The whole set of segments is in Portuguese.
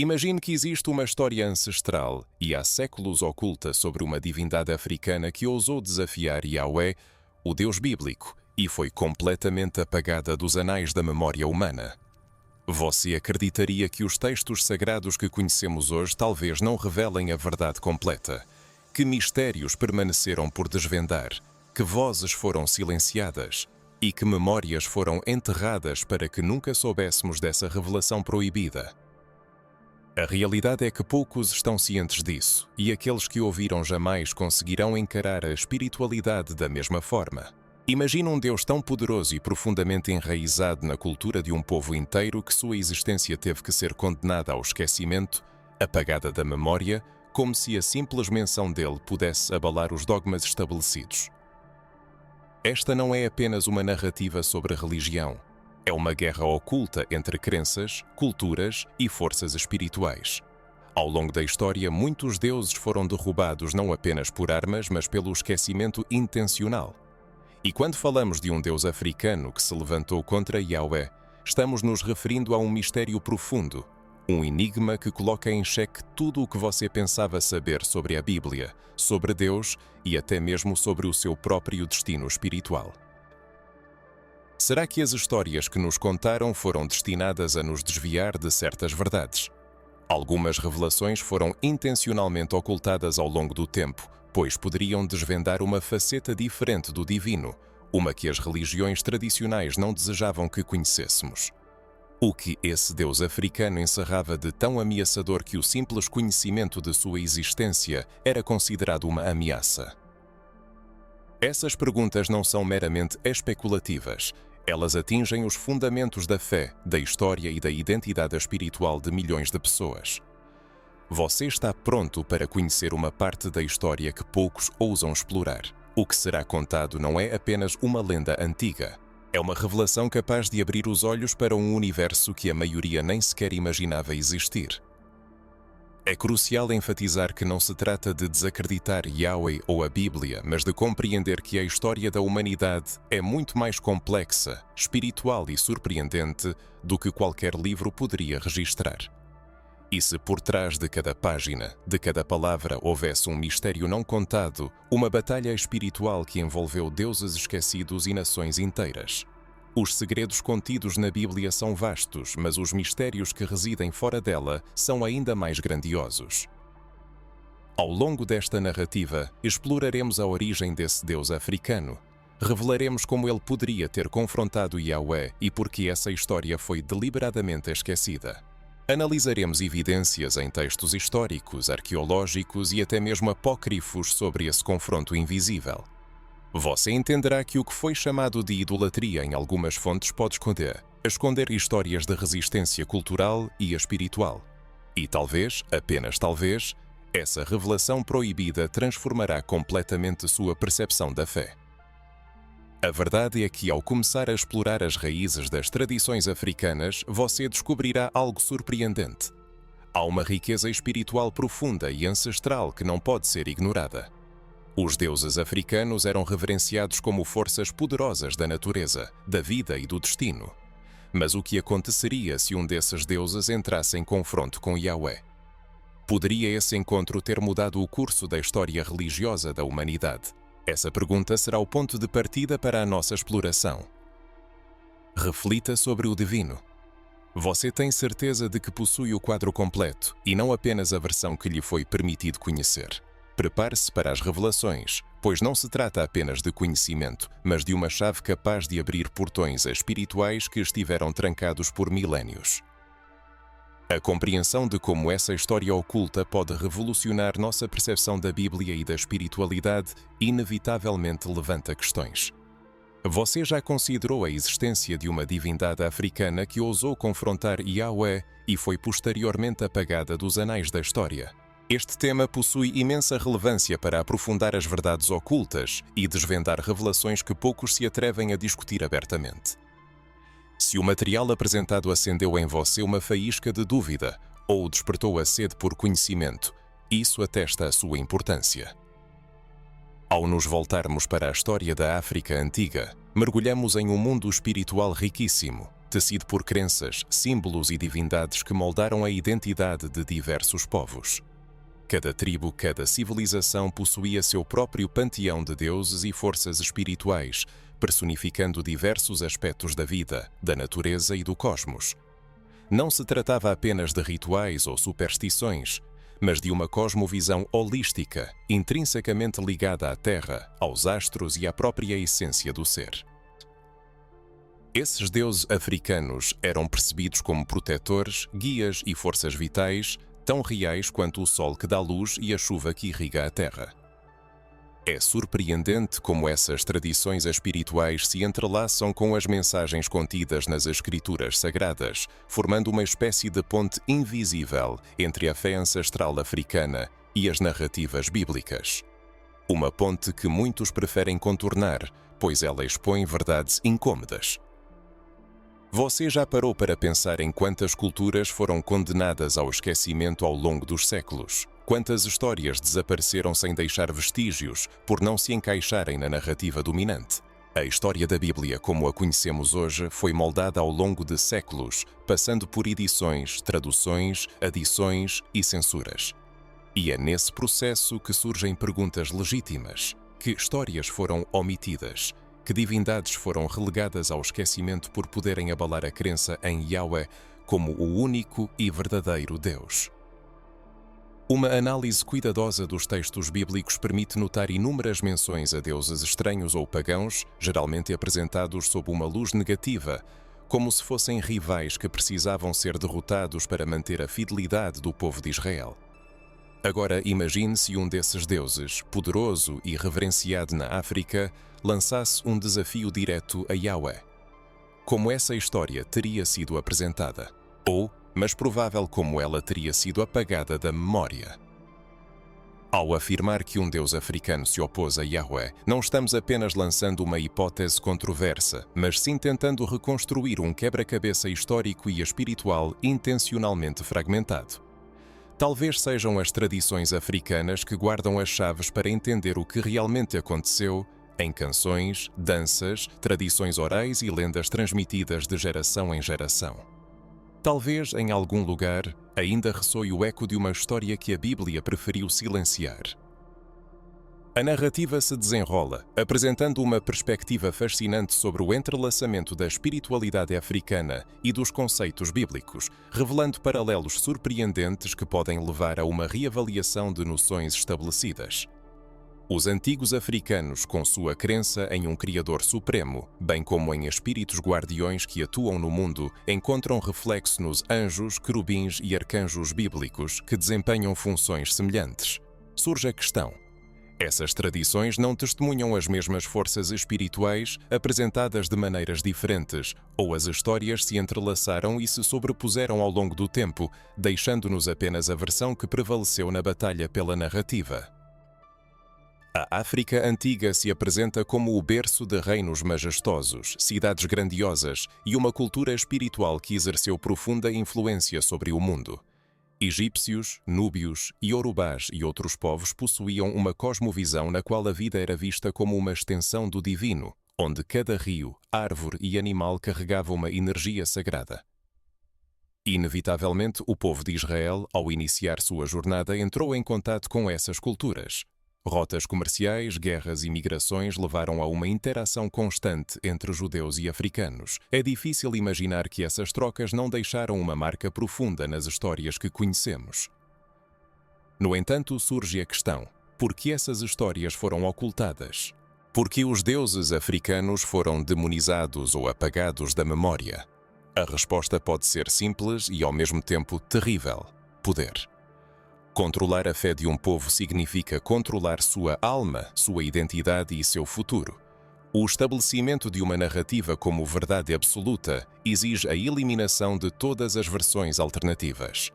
Imagine que existe uma história ancestral e há séculos oculta sobre uma divindade africana que ousou desafiar Yahweh, o Deus bíblico, e foi completamente apagada dos anais da memória humana. Você acreditaria que os textos sagrados que conhecemos hoje talvez não revelem a verdade completa? Que mistérios permaneceram por desvendar? Que vozes foram silenciadas? E que memórias foram enterradas para que nunca soubéssemos dessa revelação proibida? A realidade é que poucos estão cientes disso, e aqueles que ouviram jamais conseguirão encarar a espiritualidade da mesma forma. Imagina um Deus tão poderoso e profundamente enraizado na cultura de um povo inteiro que sua existência teve que ser condenada ao esquecimento, apagada da memória, como se a simples menção dele pudesse abalar os dogmas estabelecidos. Esta não é apenas uma narrativa sobre a religião. É uma guerra oculta entre crenças, culturas e forças espirituais. Ao longo da história, muitos deuses foram derrubados não apenas por armas, mas pelo esquecimento intencional. E quando falamos de um Deus africano que se levantou contra Yahweh, estamos nos referindo a um mistério profundo, um enigma que coloca em xeque tudo o que você pensava saber sobre a Bíblia, sobre Deus e até mesmo sobre o seu próprio destino espiritual. Será que as histórias que nos contaram foram destinadas a nos desviar de certas verdades? Algumas revelações foram intencionalmente ocultadas ao longo do tempo, pois poderiam desvendar uma faceta diferente do divino, uma que as religiões tradicionais não desejavam que conhecêssemos. O que esse Deus africano encerrava de tão ameaçador que o simples conhecimento de sua existência era considerado uma ameaça? Essas perguntas não são meramente especulativas. Elas atingem os fundamentos da fé, da história e da identidade espiritual de milhões de pessoas. Você está pronto para conhecer uma parte da história que poucos ousam explorar. O que será contado não é apenas uma lenda antiga. É uma revelação capaz de abrir os olhos para um universo que a maioria nem sequer imaginava existir. É crucial enfatizar que não se trata de desacreditar Yahweh ou a Bíblia, mas de compreender que a história da humanidade é muito mais complexa, espiritual e surpreendente do que qualquer livro poderia registrar. E se por trás de cada página, de cada palavra, houvesse um mistério não contado, uma batalha espiritual que envolveu deuses esquecidos e nações inteiras? Os segredos contidos na Bíblia são vastos, mas os mistérios que residem fora dela são ainda mais grandiosos. Ao longo desta narrativa, exploraremos a origem desse Deus africano. Revelaremos como ele poderia ter confrontado Yahweh e por que essa história foi deliberadamente esquecida. Analisaremos evidências em textos históricos, arqueológicos e até mesmo apócrifos sobre esse confronto invisível. Você entenderá que o que foi chamado de idolatria em algumas fontes pode esconder histórias de resistência cultural e espiritual. E talvez, apenas talvez, essa revelação proibida transformará completamente sua percepção da fé. A verdade é que, ao começar a explorar as raízes das tradições africanas, você descobrirá algo surpreendente. Há uma riqueza espiritual profunda e ancestral que não pode ser ignorada. Os deuses africanos eram reverenciados como forças poderosas da natureza, da vida e do destino. Mas o que aconteceria se um desses deuses entrasse em confronto com Yahweh? Poderia esse encontro ter mudado o curso da história religiosa da humanidade? Essa pergunta será o ponto de partida para a nossa exploração. Reflita sobre o divino. Você tem certeza de que possui o quadro completo e não apenas a versão que lhe foi permitido conhecer. Prepare-se para as revelações, pois não se trata apenas de conhecimento, mas de uma chave capaz de abrir portões espirituais que estiveram trancados por milénios. A compreensão de como essa história oculta pode revolucionar nossa percepção da Bíblia e da espiritualidade inevitavelmente levanta questões. Você já considerou a existência de uma divindade africana que ousou confrontar Yahweh e foi posteriormente apagada dos anais da história? Este tema possui imensa relevância para aprofundar as verdades ocultas e desvendar revelações que poucos se atrevem a discutir abertamente. Se o material apresentado acendeu em você uma faísca de dúvida ou despertou a sede por conhecimento, isso atesta a sua importância. Ao nos voltarmos para a história da África antiga, mergulhamos em um mundo espiritual riquíssimo, tecido por crenças, símbolos e divindades que moldaram a identidade de diversos povos. Cada tribo, cada civilização possuía seu próprio panteão de deuses e forças espirituais, personificando diversos aspectos da vida, da natureza e do cosmos. Não se tratava apenas de rituais ou superstições, mas de uma cosmovisão holística, intrinsecamente ligada à Terra, aos astros e à própria essência do ser. Esses deuses africanos eram percebidos como protetores, guias e forças vitais, tão reais quanto o sol que dá luz e a chuva que irriga a terra. É surpreendente como essas tradições espirituais se entrelaçam com as mensagens contidas nas escrituras sagradas, formando uma espécie de ponte invisível entre a fé ancestral africana e as narrativas bíblicas. Uma ponte que muitos preferem contornar, pois ela expõe verdades incômodas. Você já parou para pensar em quantas culturas foram condenadas ao esquecimento ao longo dos séculos? Quantas histórias desapareceram sem deixar vestígios por não se encaixarem na narrativa dominante? A história da Bíblia, como a conhecemos hoje, foi moldada ao longo de séculos, passando por edições, traduções, adições e censuras. E é nesse processo que surgem perguntas legítimas. Que histórias foram omitidas? Que divindades foram relegadas ao esquecimento por poderem abalar a crença em Yahweh como o único e verdadeiro Deus? Uma análise cuidadosa dos textos bíblicos permite notar inúmeras menções a deuses estranhos ou pagãos, geralmente apresentados sob uma luz negativa, como se fossem rivais que precisavam ser derrotados para manter a fidelidade do povo de Israel. Agora imagine se um desses deuses, poderoso e reverenciado na África, lançasse um desafio direto a Yahweh. Como essa história teria sido apresentada? Ou, mais provável, como ela teria sido apagada da memória? Ao afirmar que um deus africano se opôs a Yahweh, não estamos apenas lançando uma hipótese controversa, mas sim tentando reconstruir um quebra-cabeça histórico e espiritual intencionalmente fragmentado. Talvez sejam as tradições africanas que guardam as chaves para entender o que realmente aconteceu em canções, danças, tradições orais e lendas transmitidas de geração em geração. Talvez, em algum lugar, ainda ressoe o eco de uma história que a Bíblia preferiu silenciar. A narrativa se desenrola, apresentando uma perspectiva fascinante sobre o entrelaçamento da espiritualidade africana e dos conceitos bíblicos, revelando paralelos surpreendentes que podem levar a uma reavaliação de noções estabelecidas. Os antigos africanos, com sua crença em um Criador Supremo, bem como em espíritos guardiões que atuam no mundo, encontram reflexo nos anjos, querubins e arcanjos bíblicos que desempenham funções semelhantes. Surge a questão: essas tradições não testemunham as mesmas forças espirituais apresentadas de maneiras diferentes, ou as histórias se entrelaçaram e se sobrepuseram ao longo do tempo, deixando-nos apenas a versão que prevaleceu na batalha pela narrativa? A África antiga se apresenta como o berço de reinos majestosos, cidades grandiosas e uma cultura espiritual que exerceu profunda influência sobre o mundo. Egípcios, núbios, iorubás e outros povos possuíam uma cosmovisão na qual a vida era vista como uma extensão do divino, onde cada rio, árvore e animal carregava uma energia sagrada. Inevitavelmente, o povo de Israel, ao iniciar sua jornada, entrou em contato com essas culturas. Rotas comerciais, guerras e migrações levaram a uma interação constante entre judeus e africanos. É difícil imaginar que essas trocas não deixaram uma marca profunda nas histórias que conhecemos. No entanto, surge a questão: por que essas histórias foram ocultadas? Por que os deuses africanos foram demonizados ou apagados da memória? A resposta pode ser simples e, ao mesmo tempo, terrível: poder. Controlar a fé de um povo significa controlar sua alma, sua identidade e seu futuro. O estabelecimento de uma narrativa como verdade absoluta exige a eliminação de todas as versões alternativas.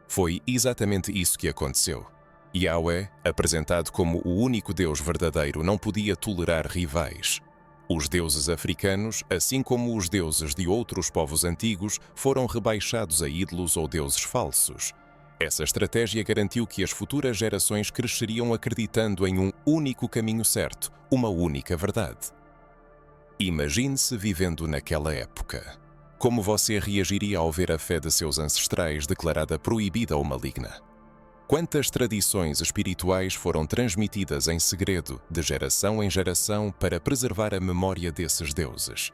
Foi exatamente isso que aconteceu. Yahweh, apresentado como o único Deus verdadeiro, não podia tolerar rivais. Os deuses africanos, assim como os deuses de outros povos antigos, foram rebaixados a ídolos ou deuses falsos. Essa estratégia garantiu que as futuras gerações cresceriam acreditando em um único caminho certo, uma única verdade. Imagine-se vivendo naquela época. Como você reagiria ao ver a fé de seus ancestrais declarada proibida ou maligna? Quantas tradições espirituais foram transmitidas em segredo, de geração em geração, para preservar a memória desses deuses?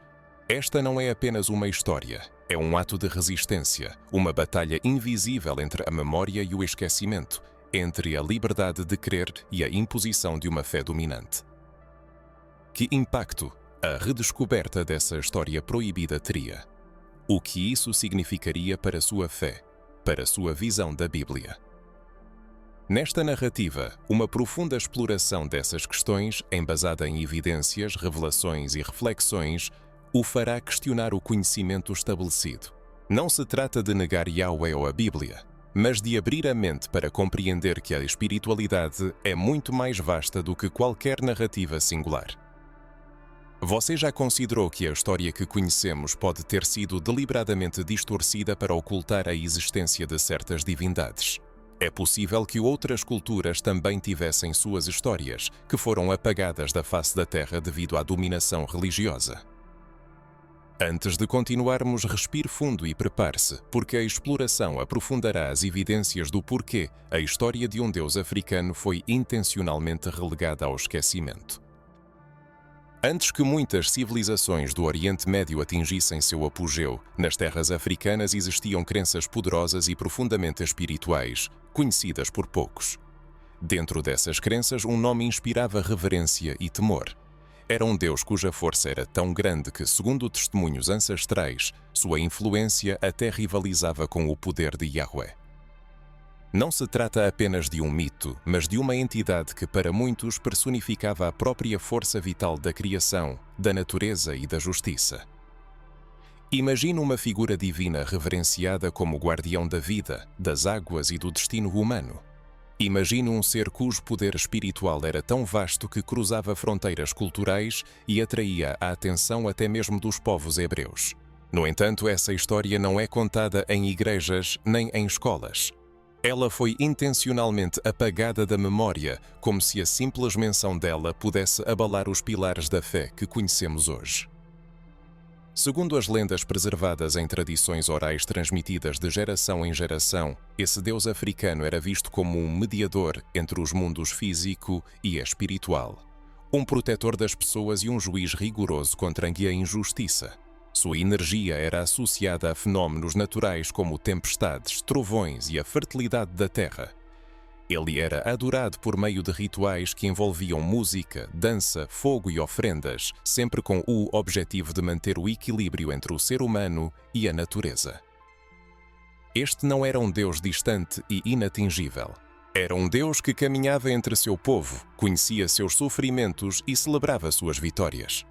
Esta não é apenas uma história, é um ato de resistência, uma batalha invisível entre a memória e o esquecimento, entre a liberdade de crer e a imposição de uma fé dominante. Que impacto a redescoberta dessa história proibida teria? O que isso significaria para sua fé, para sua visão da Bíblia? Nesta narrativa, uma profunda exploração dessas questões, embasada em evidências, revelações e reflexões, o fará questionar o conhecimento estabelecido. Não se trata de negar Yahweh ou a Bíblia, mas de abrir a mente para compreender que a espiritualidade é muito mais vasta do que qualquer narrativa singular. Você já considerou que a história que conhecemos pode ter sido deliberadamente distorcida para ocultar a existência de certas divindades? É possível que outras culturas também tivessem suas histórias, que foram apagadas da face da Terra devido à dominação religiosa. Antes de continuarmos, respire fundo e prepare-se, porque a exploração aprofundará as evidências do porquê a história de um deus africano foi intencionalmente relegada ao esquecimento. Antes que muitas civilizações do Oriente Médio atingissem seu apogeu, nas terras africanas existiam crenças poderosas e profundamente espirituais, conhecidas por poucos. Dentro dessas crenças, um nome inspirava reverência e temor. Era um deus cuja força era tão grande que, segundo testemunhos ancestrais, sua influência até rivalizava com o poder de Yahweh. Não se trata apenas de um mito, mas de uma entidade que para muitos personificava a própria força vital da criação, da natureza e da justiça. Imagine uma figura divina reverenciada como guardião da vida, das águas e do destino humano. Imagine um ser cujo poder espiritual era tão vasto que cruzava fronteiras culturais e atraía a atenção até mesmo dos povos hebreus. No entanto, essa história não é contada em igrejas nem em escolas. Ela foi intencionalmente apagada da memória, como se a simples menção dela pudesse abalar os pilares da fé que conhecemos hoje. Segundo as lendas preservadas em tradições orais transmitidas de geração em geração, esse deus africano era visto como um mediador entre os mundos físico e espiritual, um protetor das pessoas e um juiz rigoroso contra a injustiça. Sua energia era associada a fenómenos naturais como tempestades, trovões e a fertilidade da terra. Ele era adorado por meio de rituais que envolviam música, dança, fogo e ofrendas, sempre com o objetivo de manter o equilíbrio entre o ser humano e a natureza. Este não era um Deus distante e inatingível. Era um Deus que caminhava entre seu povo, conhecia seus sofrimentos e celebrava suas vitórias.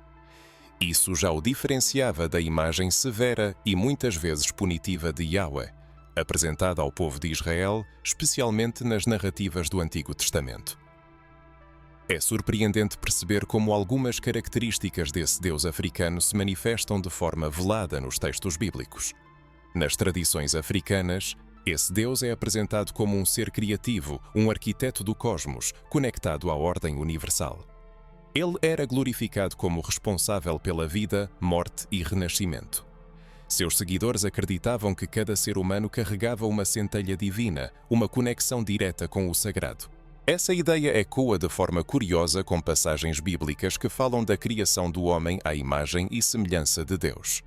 Isso já o diferenciava da imagem severa e muitas vezes punitiva de Yahweh, apresentada ao povo de Israel, especialmente nas narrativas do Antigo Testamento. É surpreendente perceber como algumas características desse Deus africano se manifestam de forma velada nos textos bíblicos. Nas tradições africanas, esse Deus é apresentado como um ser criativo, um arquiteto do cosmos, conectado à ordem universal. Ele era glorificado como responsável pela vida, morte e renascimento. Seus seguidores acreditavam que cada ser humano carregava uma centelha divina, uma conexão direta com o sagrado. Essa ideia ecoa de forma curiosa com passagens bíblicas que falam da criação do homem à imagem e semelhança de Deus.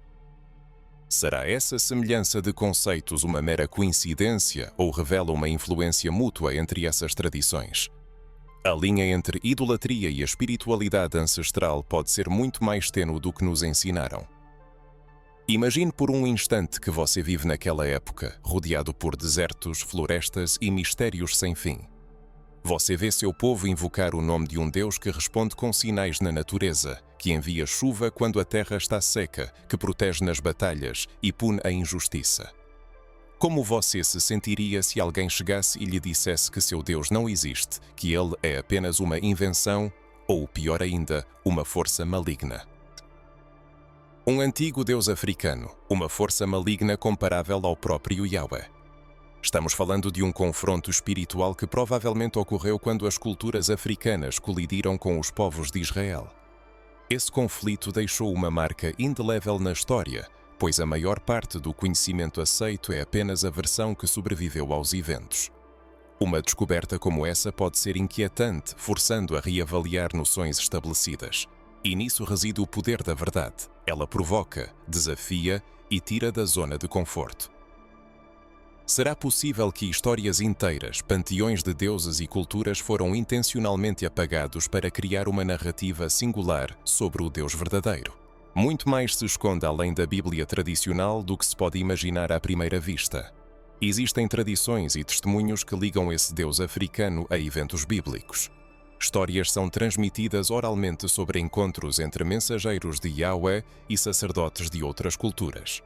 Será essa semelhança de conceitos uma mera coincidência ou revela uma influência mútua entre essas tradições? A linha entre idolatria e a espiritualidade ancestral pode ser muito mais tênue do que nos ensinaram. Imagine por um instante que você vive naquela época, rodeado por desertos, florestas e mistérios sem fim. Você vê seu povo invocar o nome de um Deus que responde com sinais na natureza, que envia chuva quando a terra está seca, que protege nas batalhas e pune a injustiça. Como você se sentiria se alguém chegasse e lhe dissesse que seu Deus não existe, que ele é apenas uma invenção ou, pior ainda, uma força maligna? Um antigo deus africano, uma força maligna comparável ao próprio Yahweh. Estamos falando de um confronto espiritual que provavelmente ocorreu quando as culturas africanas colidiram com os povos de Israel. Esse conflito deixou uma marca indelével na história, pois a maior parte do conhecimento aceito é apenas a versão que sobreviveu aos eventos. Uma descoberta como essa pode ser inquietante, forçando a reavaliar noções estabelecidas. E nisso reside o poder da verdade. Ela provoca, desafia e tira da zona de conforto. Será possível que histórias inteiras, panteões de deuses e culturas foram intencionalmente apagados para criar uma narrativa singular sobre o Deus verdadeiro? Muito mais se esconde além da Bíblia tradicional do que se pode imaginar à primeira vista. Existem tradições e testemunhos que ligam esse Deus africano a eventos bíblicos. Histórias são transmitidas oralmente sobre encontros entre mensageiros de Yahweh e sacerdotes de outras culturas.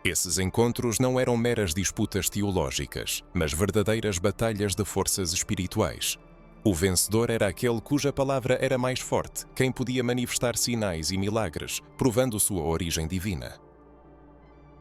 Esses encontros não eram meras disputas teológicas, mas verdadeiras batalhas de forças espirituais. O vencedor era aquele cuja palavra era mais forte, quem podia manifestar sinais e milagres, provando sua origem divina.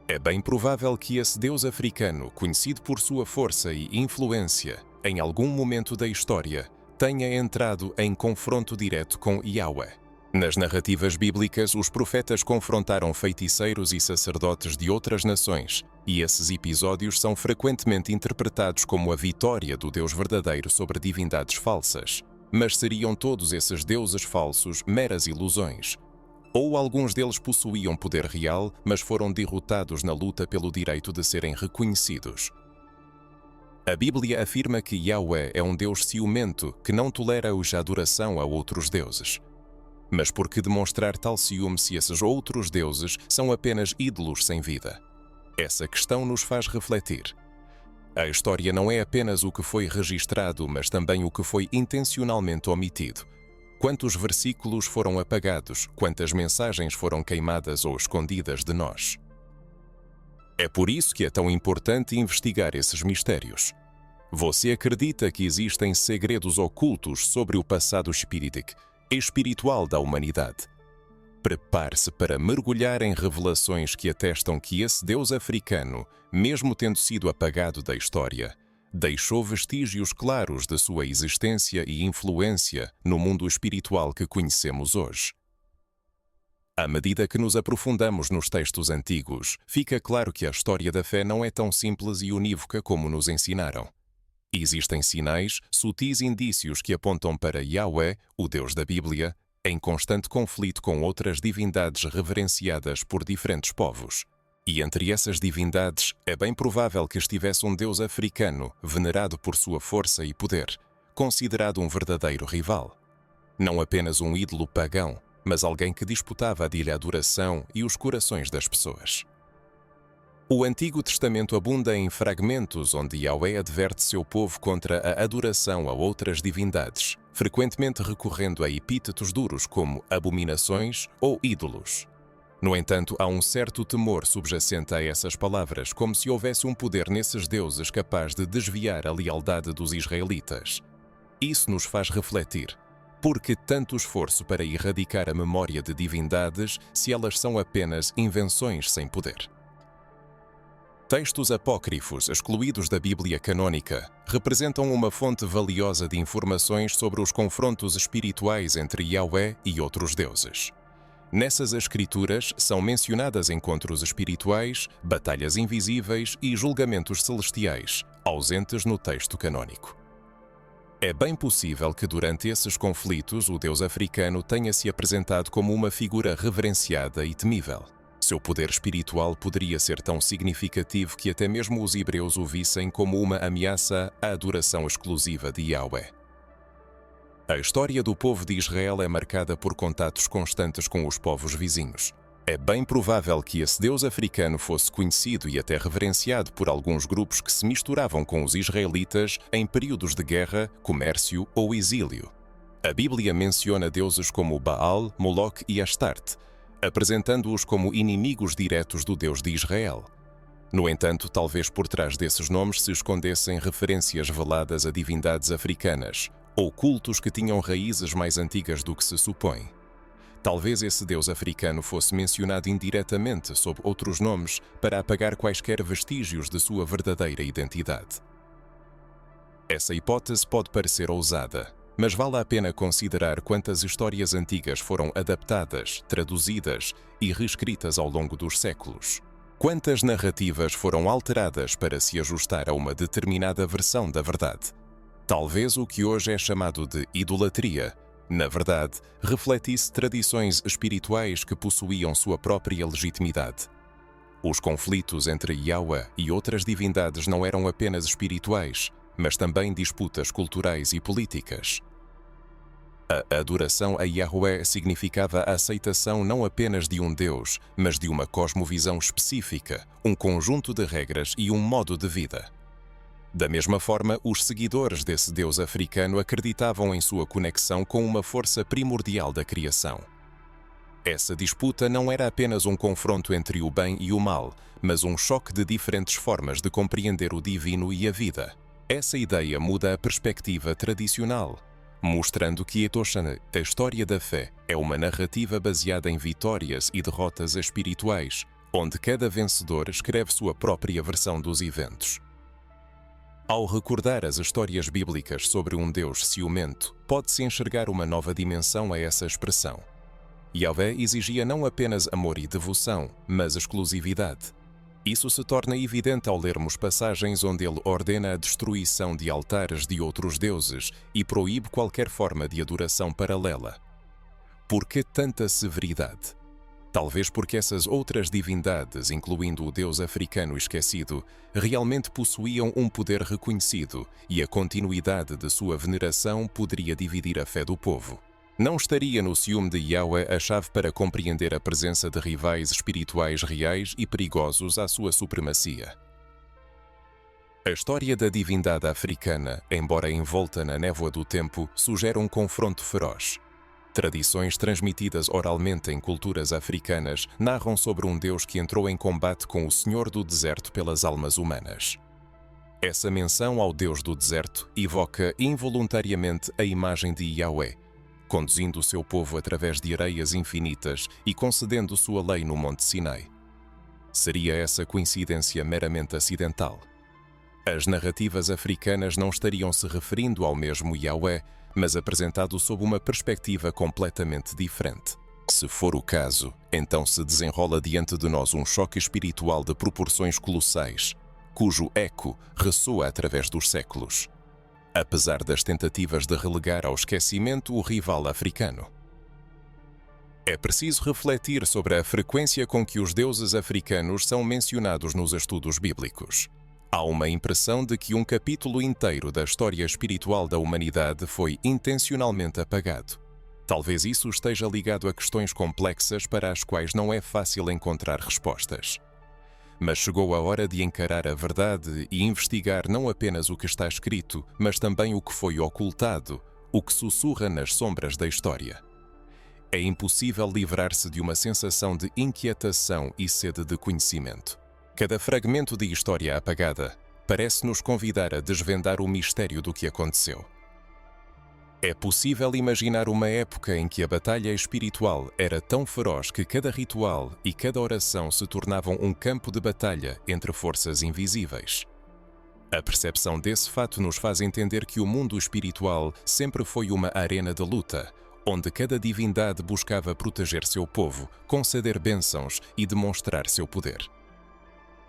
É bem provável que esse Deus africano, conhecido por sua força e influência, em algum momento da história, tenha entrado em confronto direto com Yahweh. Nas narrativas bíblicas, os profetas confrontaram feiticeiros e sacerdotes de outras nações, e esses episódios são frequentemente interpretados como a vitória do Deus verdadeiro sobre divindades falsas. Mas seriam todos esses deuses falsos meras ilusões? Ou alguns deles possuíam poder real, mas foram derrotados na luta pelo direito de serem reconhecidos? A Bíblia afirma que Yahweh é um Deus ciumento que não tolera a adoração a outros deuses. Mas por que demonstrar tal ciúme se esses outros deuses são apenas ídolos sem vida? Essa questão nos faz refletir. A história não é apenas o que foi registrado, mas também o que foi intencionalmente omitido. Quantos versículos foram apagados, quantas mensagens foram queimadas ou escondidas de nós? É por isso que é tão importante investigar esses mistérios. Você acredita que existem segredos ocultos sobre o passado espiritual da humanidade? Prepare-se para mergulhar em revelações que atestam que esse Deus africano, mesmo tendo sido apagado da história, deixou vestígios claros de sua existência e influência no mundo espiritual que conhecemos hoje. À medida que nos aprofundamos nos textos antigos, fica claro que a história da fé não é tão simples e unívoca como nos ensinaram. Existem sinais, sutis indícios que apontam para Yahweh, o Deus da Bíblia, em constante conflito com outras divindades reverenciadas por diferentes povos. E entre essas divindades, é bem provável que estivesse um Deus africano, venerado por sua força e poder, considerado um verdadeiro rival. Não apenas um ídolo pagão, mas alguém que disputava a adoração e os corações das pessoas. O Antigo Testamento abunda em fragmentos onde Yahweh adverte seu povo contra a adoração a outras divindades, frequentemente recorrendo a epítetos duros como abominações ou ídolos. No entanto, há um certo temor subjacente a essas palavras, como se houvesse um poder nesses deuses capaz de desviar a lealdade dos israelitas. Isso nos faz refletir. Por que tanto esforço para erradicar a memória de divindades se elas são apenas invenções sem poder? Textos apócrifos excluídos da Bíblia canônica representam uma fonte valiosa de informações sobre os confrontos espirituais entre Yahweh e outros deuses. Nessas escrituras são mencionadas encontros espirituais, batalhas invisíveis e julgamentos celestiais, ausentes no texto canônico. É bem possível que durante esses conflitos o Deus africano tenha se apresentado como uma figura reverenciada e temível. Seu poder espiritual poderia ser tão significativo que até mesmo os hebreus o vissem como uma ameaça à adoração exclusiva de Yahweh. A história do povo de Israel é marcada por contatos constantes com os povos vizinhos. É bem provável que esse Deus africano fosse conhecido e até reverenciado por alguns grupos que se misturavam com os israelitas em períodos de guerra, comércio ou exílio. A Bíblia menciona deuses como Baal, Moloque e Astarte, apresentando-os como inimigos diretos do Deus de Israel. No entanto, talvez por trás desses nomes se escondessem referências veladas a divindades africanas, ou cultos que tinham raízes mais antigas do que se supõe. Talvez esse Deus africano fosse mencionado indiretamente sob outros nomes para apagar quaisquer vestígios de sua verdadeira identidade. Essa hipótese pode parecer ousada, mas vale a pena considerar quantas histórias antigas foram adaptadas, traduzidas e reescritas ao longo dos séculos. Quantas narrativas foram alteradas para se ajustar a uma determinada versão da verdade? Talvez o que hoje é chamado de idolatria, na verdade, refletisse tradições espirituais que possuíam sua própria legitimidade. Os conflitos entre Yahweh e outras divindades não eram apenas espirituais, mas também disputas culturais e políticas. A adoração a Yahweh significava a aceitação não apenas de um Deus, mas de uma cosmovisão específica, um conjunto de regras e um modo de vida. Da mesma forma, os seguidores desse Deus africano acreditavam em sua conexão com uma força primordial da criação. Essa disputa não era apenas um confronto entre o bem e o mal, mas um choque de diferentes formas de compreender o divino e a vida. Essa ideia muda a perspectiva tradicional, mostrando que Etoshane, a história da fé, é uma narrativa baseada em vitórias e derrotas espirituais, onde cada vencedor escreve sua própria versão dos eventos. Ao recordar as histórias bíblicas sobre um Deus ciumento, pode-se enxergar uma nova dimensão a essa expressão. Yahvé exigia não apenas amor e devoção, mas exclusividade. Isso se torna evidente ao lermos passagens onde ele ordena a destruição de altares de outros deuses e proíbe qualquer forma de adoração paralela. Por que tanta severidade? Talvez porque essas outras divindades, incluindo o Deus africano esquecido, realmente possuíam um poder reconhecido e a continuidade de sua veneração poderia dividir a fé do povo. Não estaria no ciúme de Yahweh a chave para compreender a presença de rivais espirituais reais e perigosos à sua supremacia. A história da divindade africana, embora envolta na névoa do tempo, sugere um confronto feroz. Tradições transmitidas oralmente em culturas africanas narram sobre um Deus que entrou em combate com o Senhor do Deserto pelas almas humanas. Essa menção ao Deus do Deserto evoca involuntariamente a imagem de Yahweh, conduzindo o seu povo através de areias infinitas e concedendo sua lei no Monte Sinai. Seria essa coincidência meramente acidental? As narrativas africanas não estariam se referindo ao mesmo Yahweh, mas apresentado sob uma perspectiva completamente diferente. Se for o caso, então se desenrola diante de nós um choque espiritual de proporções colossais, cujo eco ressoa através dos séculos, apesar das tentativas de relegar ao esquecimento o rival africano. É preciso refletir sobre a frequência com que os deuses africanos são mencionados nos estudos bíblicos. Há uma impressão de que um capítulo inteiro da história espiritual da humanidade foi intencionalmente apagado. Talvez isso esteja ligado a questões complexas para as quais não é fácil encontrar respostas. Mas chegou a hora de encarar a verdade e investigar não apenas o que está escrito, mas também o que foi ocultado, o que sussurra nas sombras da história. É impossível livrar-se de uma sensação de inquietação e sede de conhecimento. Cada fragmento de história apagada parece nos convidar a desvendar o mistério do que aconteceu. É possível imaginar uma época em que a batalha espiritual era tão feroz que cada ritual e cada oração se tornavam um campo de batalha entre forças invisíveis. A percepção desse fato nos faz entender que o mundo espiritual sempre foi uma arena de luta, onde cada divindade buscava proteger seu povo, conceder bênçãos e demonstrar seu poder.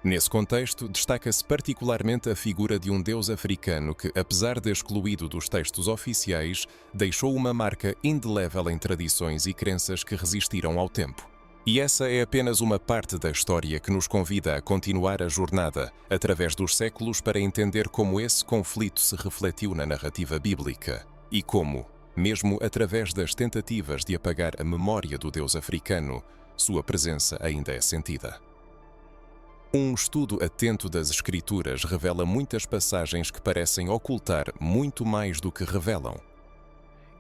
Nesse contexto, destaca-se particularmente a figura de um deus africano que, apesar de excluído dos textos oficiais, deixou uma marca indelével em tradições e crenças que resistiram ao tempo. E essa é apenas uma parte da história que nos convida a continuar a jornada, através dos séculos, para entender como esse conflito se refletiu na narrativa bíblica e como, mesmo através das tentativas de apagar a memória do deus africano, sua presença ainda é sentida. Um estudo atento das Escrituras revela muitas passagens que parecem ocultar muito mais do que revelam.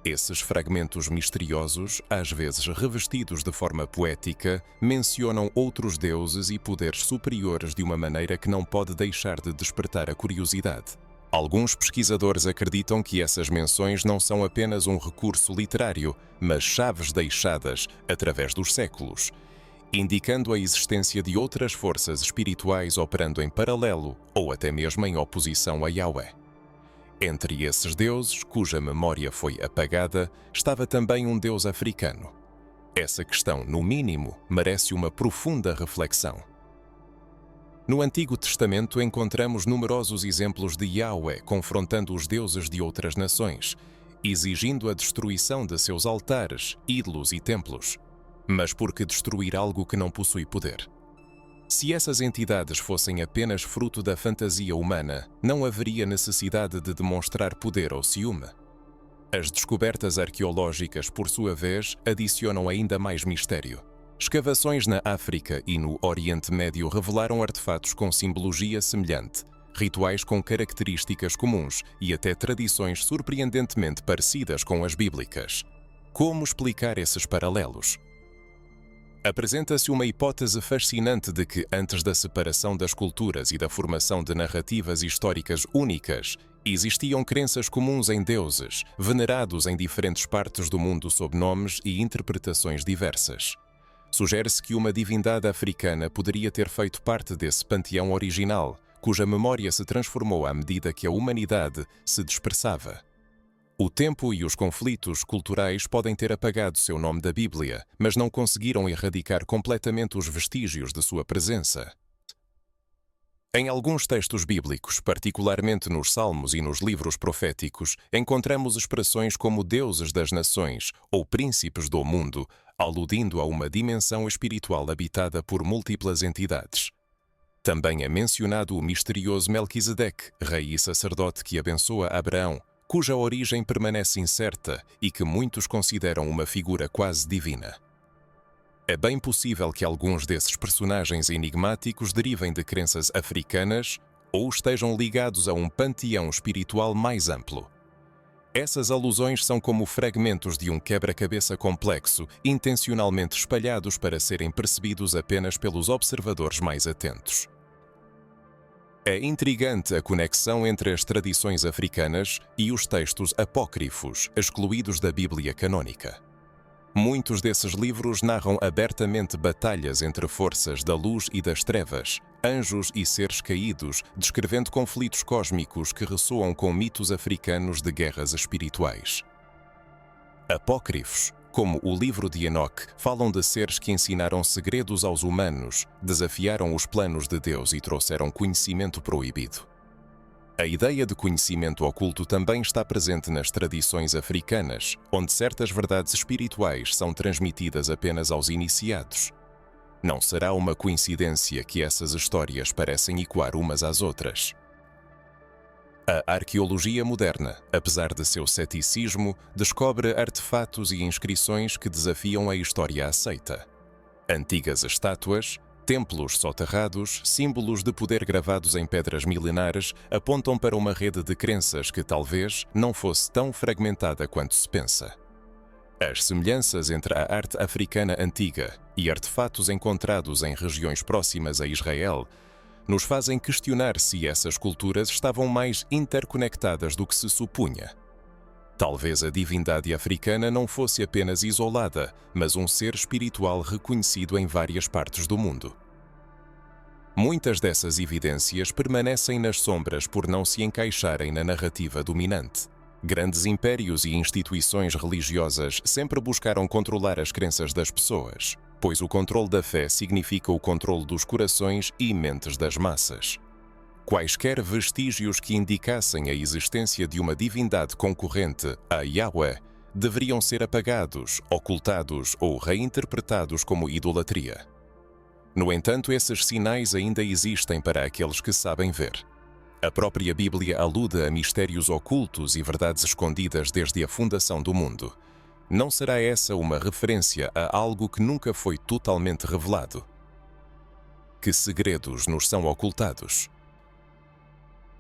Esses fragmentos misteriosos, às vezes revestidos de forma poética, mencionam outros deuses e poderes superiores de uma maneira que não pode deixar de despertar a curiosidade. Alguns pesquisadores acreditam que essas menções não são apenas um recurso literário, mas chaves deixadas através dos séculos, indicando a existência de outras forças espirituais operando em paralelo ou até mesmo em oposição a Yahweh. Entre esses deuses, cuja memória foi apagada, estava também um deus africano. Essa questão, no mínimo, merece uma profunda reflexão. No Antigo Testamento encontramos numerosos exemplos de Yahweh confrontando os deuses de outras nações, exigindo a destruição de seus altares, ídolos e templos. Mas por que destruir algo que não possui poder? Se essas entidades fossem apenas fruto da fantasia humana, não haveria necessidade de demonstrar poder ou ciúme. As descobertas arqueológicas, por sua vez, adicionam ainda mais mistério. Escavações na África e no Oriente Médio revelaram artefatos com simbologia semelhante, rituais com características comuns e até tradições surpreendentemente parecidas com as bíblicas. Como explicar esses paralelos? Apresenta-se uma hipótese fascinante de que, antes da separação das culturas e da formação de narrativas históricas únicas, existiam crenças comuns em deuses, venerados em diferentes partes do mundo sob nomes e interpretações diversas. Sugere-se que uma divindade africana poderia ter feito parte desse panteão original, cuja memória se transformou à medida que a humanidade se dispersava. O tempo e os conflitos culturais podem ter apagado seu nome da Bíblia, mas não conseguiram erradicar completamente os vestígios de sua presença. Em alguns textos bíblicos, particularmente nos Salmos e nos livros proféticos, encontramos expressões como deuses das nações ou príncipes do mundo, aludindo a uma dimensão espiritual habitada por múltiplas entidades. Também é mencionado o misterioso Melquisedeque, rei e sacerdote que abençoa Abraão, cuja origem permanece incerta e que muitos consideram uma figura quase divina. É bem possível que alguns desses personagens enigmáticos derivem de crenças africanas ou estejam ligados a um panteão espiritual mais amplo. Essas alusões são como fragmentos de um quebra-cabeça complexo, intencionalmente espalhados para serem percebidos apenas pelos observadores mais atentos. É intrigante a conexão entre as tradições africanas e os textos apócrifos, excluídos da Bíblia canônica. Muitos desses livros narram abertamente batalhas entre forças da luz e das trevas, anjos e seres caídos, descrevendo conflitos cósmicos que ressoam com mitos africanos de guerras espirituais. Apócrifos, como o livro de Enoque, falam de seres que ensinaram segredos aos humanos, desafiaram os planos de Deus e trouxeram conhecimento proibido. A ideia de conhecimento oculto também está presente nas tradições africanas, onde certas verdades espirituais são transmitidas apenas aos iniciados. Não será uma coincidência que essas histórias parecem ecoar umas às outras. A arqueologia moderna, apesar de seu ceticismo, descobre artefatos e inscrições que desafiam a história aceita. Antigas estátuas, templos soterrados, símbolos de poder gravados em pedras milenares apontam para uma rede de crenças que talvez não fosse tão fragmentada quanto se pensa. As semelhanças entre a arte africana antiga e artefatos encontrados em regiões próximas a Israel nos fazem questionar se essas culturas estavam mais interconectadas do que se supunha. Talvez a divindade africana não fosse apenas isolada, mas um ser espiritual reconhecido em várias partes do mundo. Muitas dessas evidências permanecem nas sombras por não se encaixarem na narrativa dominante. Grandes impérios e instituições religiosas sempre buscaram controlar as crenças das pessoas, pois o controle da fé significa o controle dos corações e mentes das massas. Quaisquer vestígios que indicassem a existência de uma divindade concorrente a Yahweh deveriam ser apagados, ocultados ou reinterpretados como idolatria. No entanto, esses sinais ainda existem para aqueles que sabem ver. A própria Bíblia alude a mistérios ocultos e verdades escondidas desde a fundação do mundo. Não será essa uma referência a algo que nunca foi totalmente revelado? Que segredos nos são ocultados?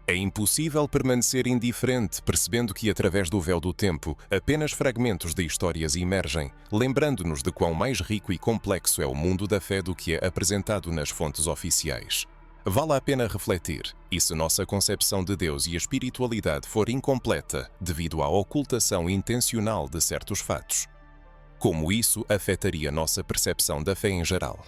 É impossível permanecer indiferente, percebendo que, através do véu do tempo, apenas fragmentos de histórias emergem, lembrando-nos de quão mais rico e complexo é o mundo da fé do que é apresentado nas fontes oficiais. Vale a pena refletir, e se nossa concepção de Deus e a espiritualidade for incompleta devido à ocultação intencional de certos fatos, como isso afetaria nossa percepção da fé em geral?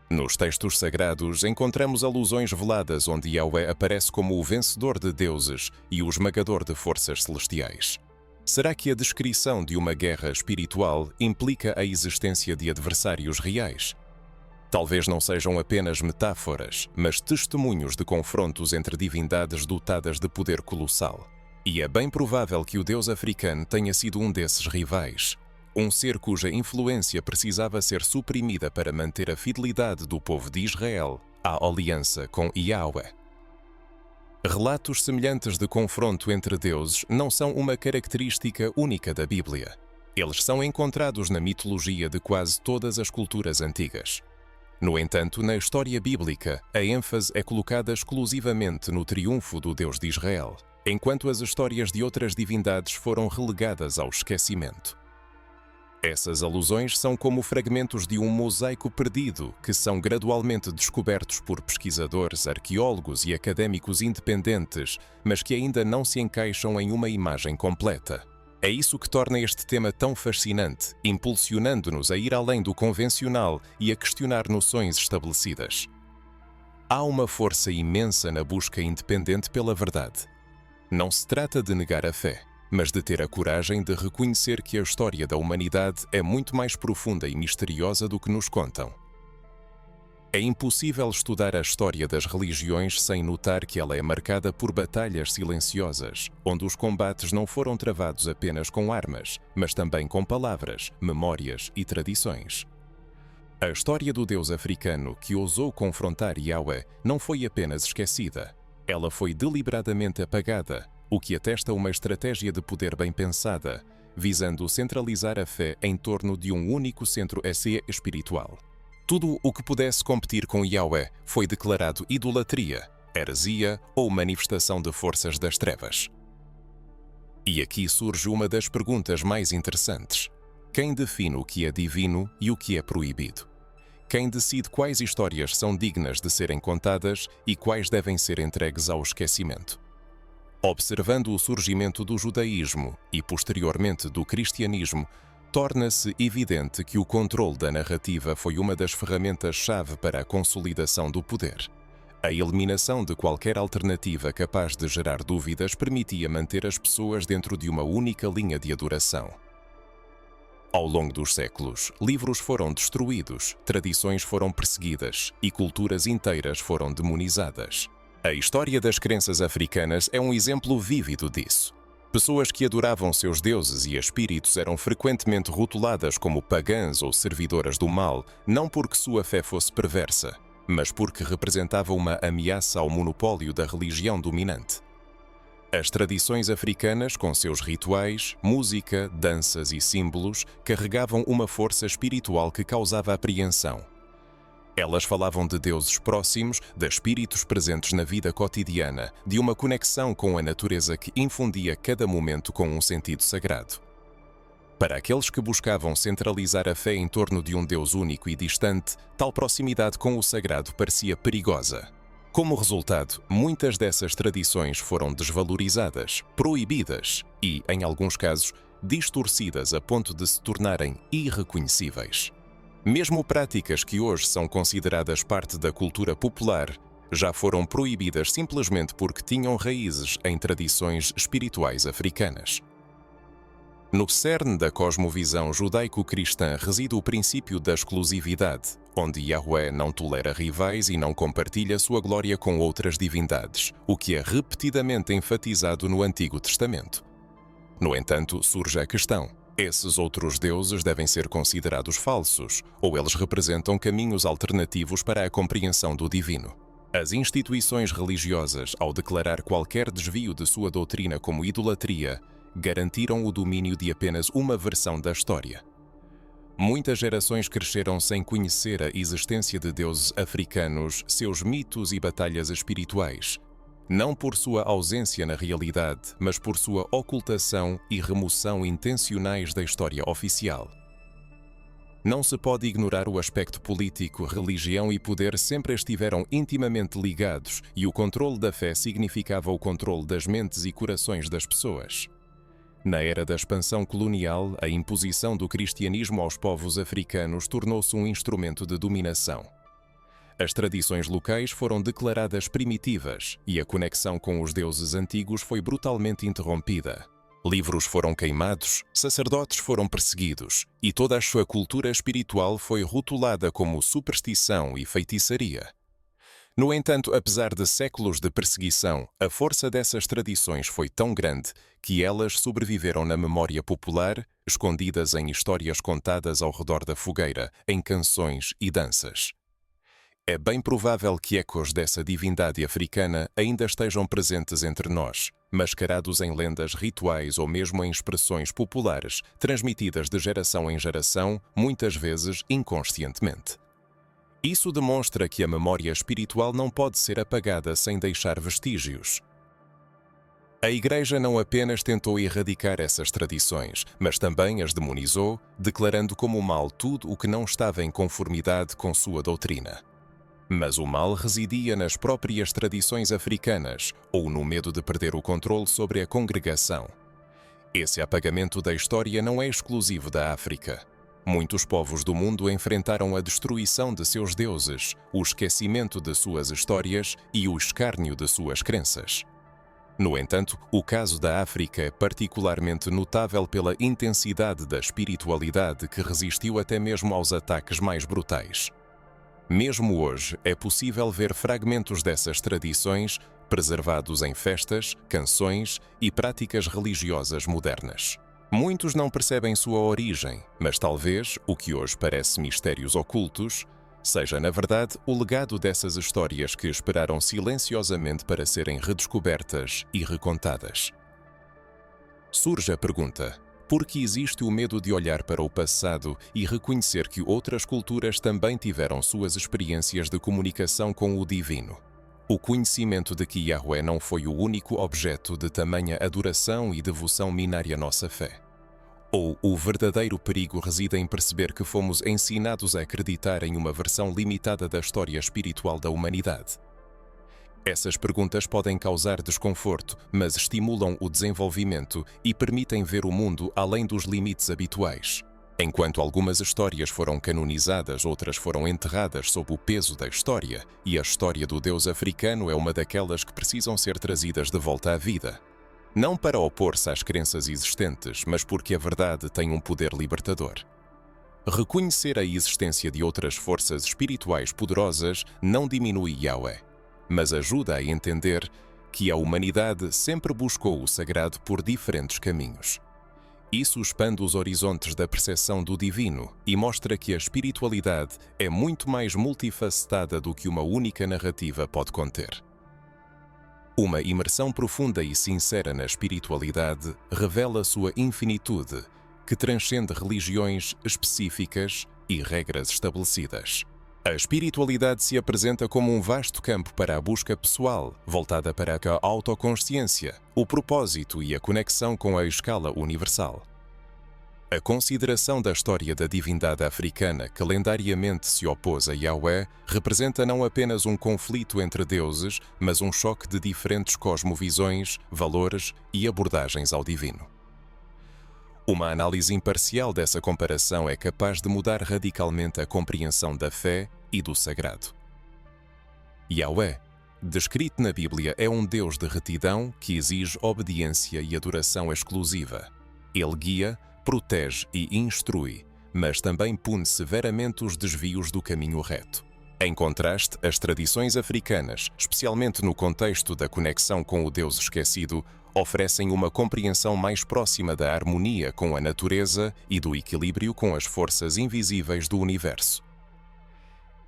Nos textos sagrados encontramos alusões veladas onde Yahweh aparece como o vencedor de deuses e o esmagador de forças celestiais. Será que a descrição de uma guerra espiritual implica a existência de adversários reais? Talvez não sejam apenas metáforas, mas testemunhos de confrontos entre divindades dotadas de poder colossal. E é bem provável que o deus africano tenha sido um desses rivais. Um ser cuja influência precisava ser suprimida para manter a fidelidade do povo de Israel à aliança com Yahweh. Relatos semelhantes de confronto entre deuses não são uma característica única da Bíblia. Eles são encontrados na mitologia de quase todas as culturas antigas. No entanto, na história bíblica, a ênfase é colocada exclusivamente no triunfo do Deus de Israel, enquanto as histórias de outras divindades foram relegadas ao esquecimento. Essas alusões são como fragmentos de um mosaico perdido que são gradualmente descobertos por pesquisadores, arqueólogos e académicos independentes, mas que ainda não se encaixam em uma imagem completa. É isso que torna este tema tão fascinante, impulsionando-nos a ir além do convencional e a questionar noções estabelecidas. Há uma força imensa na busca independente pela verdade. Não se trata de negar a fé, mas de ter a coragem de reconhecer que a história da humanidade é muito mais profunda e misteriosa do que nos contam. É impossível estudar a história das religiões sem notar que ela é marcada por batalhas silenciosas, onde os combates não foram travados apenas com armas, mas também com palavras, memórias e tradições. A história do Deus africano que ousou confrontar Yahweh não foi apenas esquecida, ela foi deliberadamente apagada, o que atesta uma estratégia de poder bem pensada, visando centralizar a fé em torno de um único centro espiritual. Tudo o que pudesse competir com Yahweh foi declarado idolatria, heresia ou manifestação de forças das trevas. E aqui surge uma das perguntas mais interessantes. Quem define o que é divino e o que é proibido? Quem decide quais histórias são dignas de serem contadas e quais devem ser entregues ao esquecimento? Observando o surgimento do judaísmo e, posteriormente, do cristianismo, torna-se evidente que o controle da narrativa foi uma das ferramentas-chave para a consolidação do poder. A eliminação de qualquer alternativa capaz de gerar dúvidas permitia manter as pessoas dentro de uma única linha de adoração. Ao longo dos séculos, livros foram destruídos, tradições foram perseguidas e culturas inteiras foram demonizadas. A história das crenças africanas é um exemplo vívido disso. Pessoas que adoravam seus deuses e espíritos eram frequentemente rotuladas como pagãs ou servidoras do mal, não porque sua fé fosse perversa, mas porque representava uma ameaça ao monopólio da religião dominante. As tradições africanas, com seus rituais, música, danças e símbolos, carregavam uma força espiritual que causava apreensão. Elas falavam de deuses próximos, de espíritos presentes na vida cotidiana, de uma conexão com a natureza que infundia cada momento com um sentido sagrado. Para aqueles que buscavam centralizar a fé em torno de um Deus único e distante, tal proximidade com o sagrado parecia perigosa. Como resultado, muitas dessas tradições foram desvalorizadas, proibidas e, em alguns casos, distorcidas a ponto de se tornarem irreconhecíveis. Mesmo práticas que hoje são consideradas parte da cultura popular, já foram proibidas simplesmente porque tinham raízes em tradições espirituais africanas. No cerne da cosmovisão judaico-cristã reside o princípio da exclusividade, onde Yahweh não tolera rivais e não compartilha sua glória com outras divindades, o que é repetidamente enfatizado no Antigo Testamento. No entanto, surge a questão: esses outros deuses devem ser considerados falsos, ou eles representam caminhos alternativos para a compreensão do divino? As instituições religiosas, ao declarar qualquer desvio de sua doutrina como idolatria, garantiram o domínio de apenas uma versão da história. Muitas gerações cresceram sem conhecer a existência de deuses africanos, seus mitos e batalhas espirituais, não por sua ausência na realidade, mas por sua ocultação e remoção intencionais da história oficial. Não se pode ignorar o aspecto político, religião e poder sempre estiveram intimamente ligados e o controle da fé significava o controle das mentes e corações das pessoas. Na era da expansão colonial, a imposição do cristianismo aos povos africanos tornou-se um instrumento de dominação. As tradições locais foram declaradas primitivas e a conexão com os deuses antigos foi brutalmente interrompida. Livros foram queimados, sacerdotes foram perseguidos e toda a sua cultura espiritual foi rotulada como superstição e feitiçaria. No entanto, apesar de séculos de perseguição, a força dessas tradições foi tão grande que elas sobreviveram na memória popular, escondidas em histórias contadas ao redor da fogueira, em canções e danças. É bem provável que ecos dessa divindade africana ainda estejam presentes entre nós, mascarados em lendas rituais ou mesmo em expressões populares, transmitidas de geração em geração, muitas vezes inconscientemente. Isso demonstra que a memória espiritual não pode ser apagada sem deixar vestígios. A Igreja não apenas tentou erradicar essas tradições, mas também as demonizou, declarando como mal tudo o que não estava em conformidade com sua doutrina. Mas o mal residia nas próprias tradições africanas ou no medo de perder o controle sobre a congregação. Esse apagamento da história não é exclusivo da África. Muitos povos do mundo enfrentaram a destruição de seus deuses, o esquecimento de suas histórias e o escárnio de suas crenças. No entanto, o caso da África é particularmente notável pela intensidade da espiritualidade que resistiu até mesmo aos ataques mais brutais. Mesmo hoje, é possível ver fragmentos dessas tradições preservados em festas, canções e práticas religiosas modernas. Muitos não percebem sua origem, mas talvez o que hoje parece mistérios ocultos seja, na verdade, o legado dessas histórias que esperaram silenciosamente para serem redescobertas e recontadas. Surge a pergunta: por que existe o medo de olhar para o passado e reconhecer que outras culturas também tiveram suas experiências de comunicação com o divino? O conhecimento de que Yahweh não foi o único objeto de tamanha adoração e devoção minar a nossa fé? Ou o verdadeiro perigo reside em perceber que fomos ensinados a acreditar em uma versão limitada da história espiritual da humanidade? Essas perguntas podem causar desconforto, mas estimulam o desenvolvimento e permitem ver o mundo além dos limites habituais. Enquanto algumas histórias foram canonizadas, outras foram enterradas sob o peso da história, e a história do Deus africano é uma daquelas que precisam ser trazidas de volta à vida. Não para opor-se às crenças existentes, mas porque a verdade tem um poder libertador. Reconhecer a existência de outras forças espirituais poderosas não diminui Yahweh, mas ajuda a entender que a humanidade sempre buscou o sagrado por diferentes caminhos. Isso expande os horizontes da percepção do divino e mostra que a espiritualidade é muito mais multifacetada do que uma única narrativa pode conter. Uma imersão profunda e sincera na espiritualidade revela sua infinitude, que transcende religiões específicas e regras estabelecidas. A espiritualidade se apresenta como um vasto campo para a busca pessoal, voltada para a autoconsciência, o propósito e a conexão com a escala universal. A consideração da história da divindade africana que lendariamente se opôs a Yahweh representa não apenas um conflito entre deuses, mas um choque de diferentes cosmovisões, valores e abordagens ao divino. Uma análise imparcial dessa comparação é capaz de mudar radicalmente a compreensão da fé e do sagrado. Yahweh, descrito na Bíblia, é um Deus de retidão que exige obediência e adoração exclusiva. Ele guia, protege e instrui, mas também pune severamente os desvios do caminho reto. Em contraste, as tradições africanas, especialmente no contexto da conexão com o Deus esquecido, oferecem uma compreensão mais próxima da harmonia com a natureza e do equilíbrio com as forças invisíveis do universo.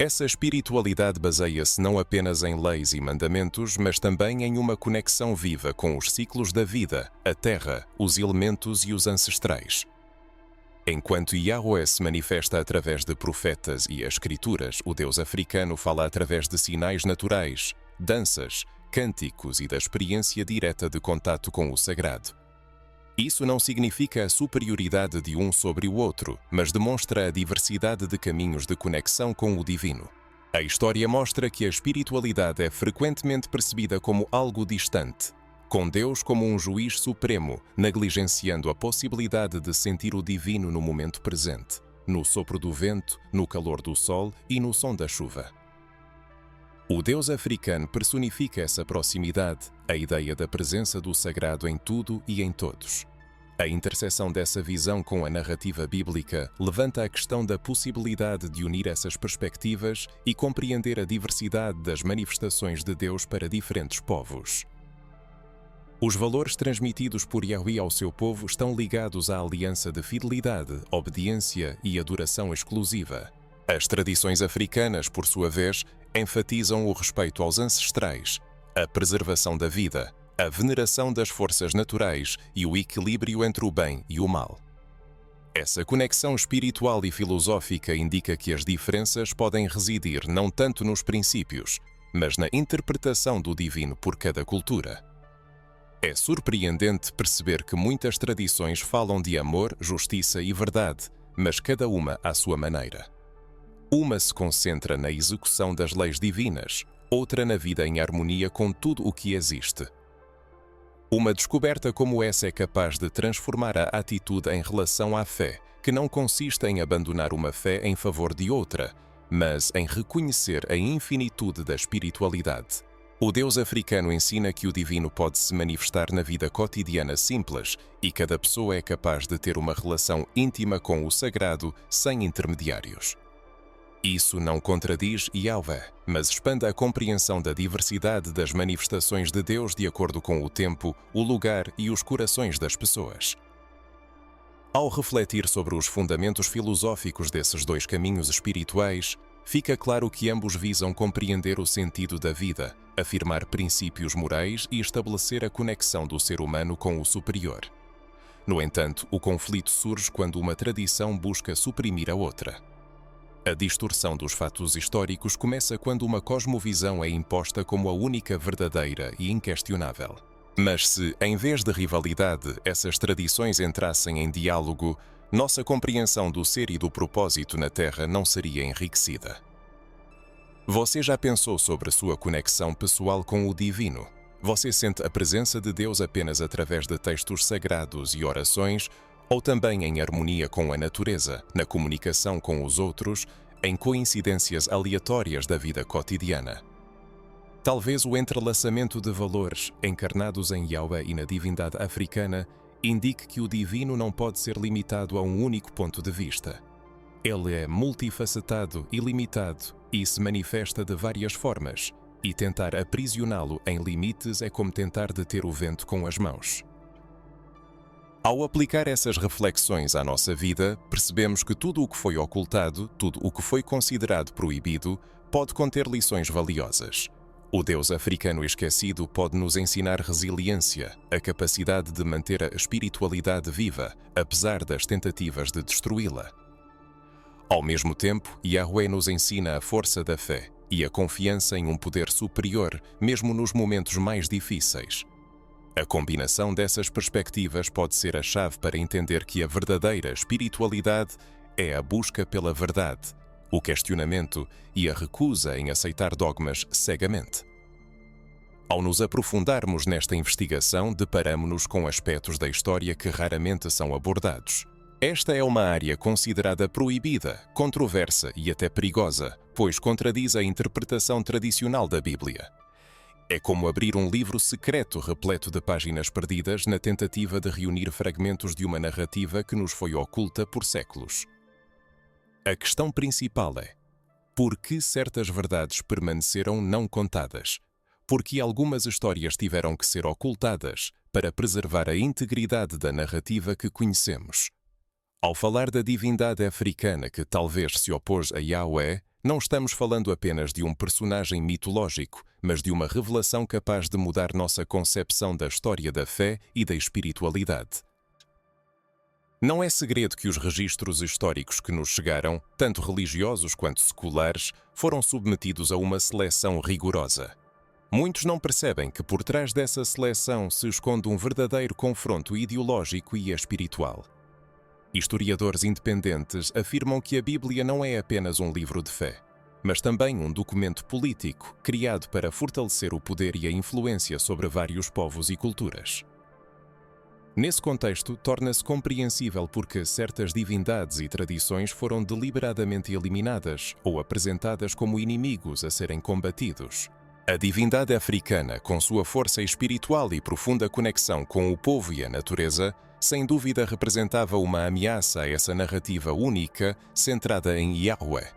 Essa espiritualidade baseia-se não apenas em leis e mandamentos, mas também em uma conexão viva com os ciclos da vida, a terra, os elementos e os ancestrais. Enquanto Yahweh se manifesta através de profetas e escrituras, o Deus africano fala através de sinais naturais, danças, cânticos e da experiência direta de contato com o sagrado. Isso não significa a superioridade de um sobre o outro, mas demonstra a diversidade de caminhos de conexão com o divino. A história mostra que a espiritualidade é frequentemente percebida como algo distante, com Deus como um juiz supremo, negligenciando a possibilidade de sentir o divino no momento presente, no sopro do vento, no calor do sol e no som da chuva. O Deus africano personifica essa proximidade, a ideia da presença do sagrado em tudo e em todos. A interseção dessa visão com a narrativa bíblica levanta a questão da possibilidade de unir essas perspectivas e compreender a diversidade das manifestações de Deus para diferentes povos. Os valores transmitidos por Yahweh ao seu povo estão ligados à aliança de fidelidade, obediência e adoração exclusiva. As tradições africanas, por sua vez, enfatizam o respeito aos ancestrais, a preservação da vida, a veneração das forças naturais e o equilíbrio entre o bem e o mal. Essa conexão espiritual e filosófica indica que as diferenças podem residir não tanto nos princípios, mas na interpretação do divino por cada cultura. É surpreendente perceber que muitas tradições falam de amor, justiça e verdade, mas cada uma à sua maneira. Uma se concentra na execução das leis divinas, outra na vida em harmonia com tudo o que existe. Uma descoberta como essa é capaz de transformar a atitude em relação à fé, que não consiste em abandonar uma fé em favor de outra, mas em reconhecer a infinitude da espiritualidade. O Deus africano ensina que o divino pode se manifestar na vida cotidiana simples e cada pessoa é capaz de ter uma relação íntima com o sagrado sem intermediários. Isso não contradiz Yahweh, mas expande a compreensão da diversidade das manifestações de Deus de acordo com o tempo, o lugar e os corações das pessoas. Ao refletir sobre os fundamentos filosóficos desses dois caminhos espirituais, fica claro que ambos visam compreender o sentido da vida, afirmar princípios morais e estabelecer a conexão do ser humano com o superior. No entanto, o conflito surge quando uma tradição busca suprimir a outra. A distorção dos fatos históricos começa quando uma cosmovisão é imposta como a única verdadeira e inquestionável. Mas se, em vez de rivalidade, essas tradições entrassem em diálogo, nossa compreensão do ser e do propósito na Terra não seria enriquecida. Você já pensou sobre a sua conexão pessoal com o divino? Você sente a presença de Deus apenas através de textos sagrados e orações, ou também em harmonia com a natureza, na comunicação com os outros, em coincidências aleatórias da vida cotidiana? Talvez o entrelaçamento de valores encarnados em Yahweh e na divindade africana indique que o divino não pode ser limitado a um único ponto de vista. Ele é multifacetado e limitado e se manifesta de várias formas, e tentar aprisioná-lo em limites é como tentar deter o vento com as mãos. Ao aplicar essas reflexões à nossa vida, percebemos que tudo o que foi ocultado, tudo o que foi considerado proibido, pode conter lições valiosas. O Deus africano esquecido pode nos ensinar resiliência, a capacidade de manter a espiritualidade viva, apesar das tentativas de destruí-la. Ao mesmo tempo, Yahweh nos ensina a força da fé e a confiança em um poder superior, mesmo nos momentos mais difíceis. A combinação dessas perspectivas pode ser a chave para entender que a verdadeira espiritualidade é a busca pela verdade, o questionamento e a recusa em aceitar dogmas cegamente. Ao nos aprofundarmos nesta investigação, deparamo-nos com aspectos da história que raramente são abordados. Esta é uma área considerada proibida, controversa e até perigosa, pois contradiz a interpretação tradicional da Bíblia. É como abrir um livro secreto repleto de páginas perdidas na tentativa de reunir fragmentos de uma narrativa que nos foi oculta por séculos. A questão principal é: por que certas verdades permaneceram não contadas? Por que algumas histórias tiveram que ser ocultadas para preservar a integridade da narrativa que conhecemos? Ao falar da divindade africana que talvez se opôs a Yahweh, não estamos falando apenas de um personagem mitológico, mas de uma revelação capaz de mudar nossa concepção da história da fé e da espiritualidade. Não é segredo que os registros históricos que nos chegaram, tanto religiosos quanto seculares, foram submetidos a uma seleção rigorosa. Muitos não percebem que por trás dessa seleção se esconde um verdadeiro confronto ideológico e espiritual. Historiadores independentes afirmam que a Bíblia não é apenas um livro de fé, mas também um documento político criado para fortalecer o poder e a influência sobre vários povos e culturas. Nesse contexto, torna-se compreensível porque certas divindades e tradições foram deliberadamente eliminadas ou apresentadas como inimigos a serem combatidos. A divindade africana, com sua força espiritual e profunda conexão com o povo e a natureza, sem dúvida representava uma ameaça a essa narrativa única centrada em Yahweh.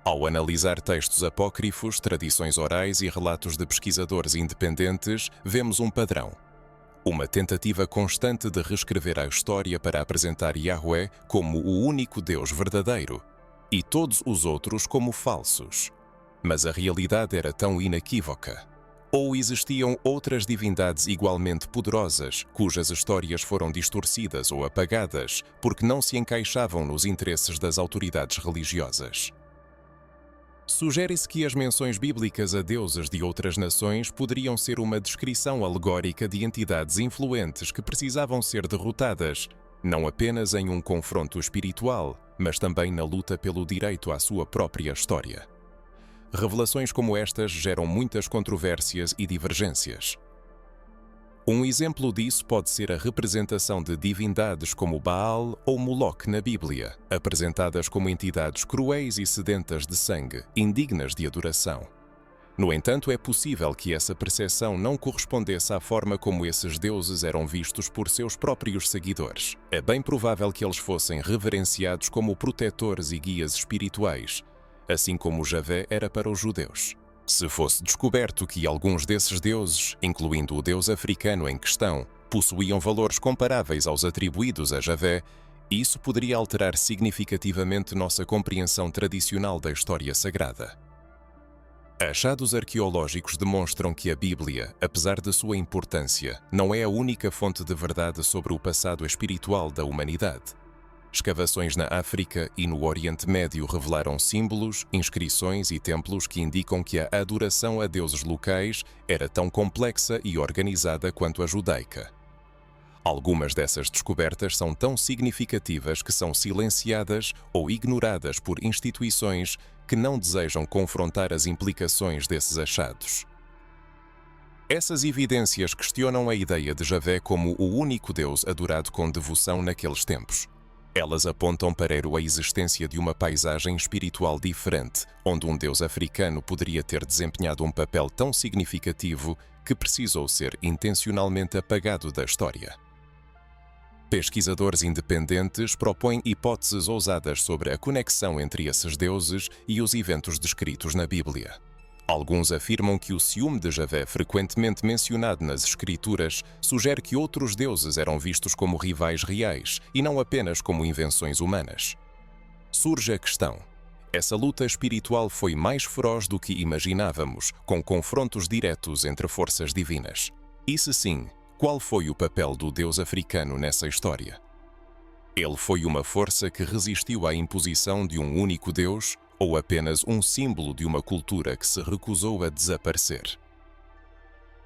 Ao analisar textos apócrifos, tradições orais e relatos de pesquisadores independentes, vemos um padrão. Uma tentativa constante de reescrever a história para apresentar Yahweh como o único Deus verdadeiro e todos os outros como falsos. Mas a realidade era tão inequívoca. Ou existiam outras divindades igualmente poderosas, cujas histórias foram distorcidas ou apagadas porque não se encaixavam nos interesses das autoridades religiosas. Sugere-se que as menções bíblicas a deuses de outras nações poderiam ser uma descrição alegórica de entidades influentes que precisavam ser derrotadas, não apenas em um confronto espiritual, mas também na luta pelo direito à sua própria história. Revelações como estas geram muitas controvérsias e divergências. Um exemplo disso pode ser a representação de divindades como Baal ou Moloque na Bíblia, apresentadas como entidades cruéis e sedentas de sangue, indignas de adoração. No entanto, é possível que essa percepção não correspondesse à forma como esses deuses eram vistos por seus próprios seguidores. É bem provável que eles fossem reverenciados como protetores e guias espirituais, assim como Javé era para os judeus. Se fosse descoberto que alguns desses deuses, incluindo o deus africano em questão, possuíam valores comparáveis aos atribuídos a Javé, isso poderia alterar significativamente nossa compreensão tradicional da história sagrada. Achados arqueológicos demonstram que a Bíblia, apesar de sua importância, não é a única fonte de verdade sobre o passado espiritual da humanidade. Escavações na África e no Oriente Médio revelaram símbolos, inscrições e templos que indicam que a adoração a deuses locais era tão complexa e organizada quanto a judaica. Algumas dessas descobertas são tão significativas que são silenciadas ou ignoradas por instituições que não desejam confrontar as implicações desses achados. Essas evidências questionam a ideia de Javé como o único Deus adorado com devoção naqueles tempos. Elas apontam para a existência de uma paisagem espiritual diferente, onde um Deus africano poderia ter desempenhado um papel tão significativo que precisou ser intencionalmente apagado da história. Pesquisadores independentes propõem hipóteses ousadas sobre a conexão entre esses deuses e os eventos descritos na Bíblia. Alguns afirmam que o ciúme de Javé, frequentemente mencionado nas Escrituras, sugere que outros deuses eram vistos como rivais reais e não apenas como invenções humanas. Surge a questão: essa luta espiritual foi mais feroz do que imaginávamos, com confrontos diretos entre forças divinas? E se sim, qual foi o papel do Deus africano nessa história? Ele foi uma força que resistiu à imposição de um único Deus, ou apenas um símbolo de uma cultura que se recusou a desaparecer?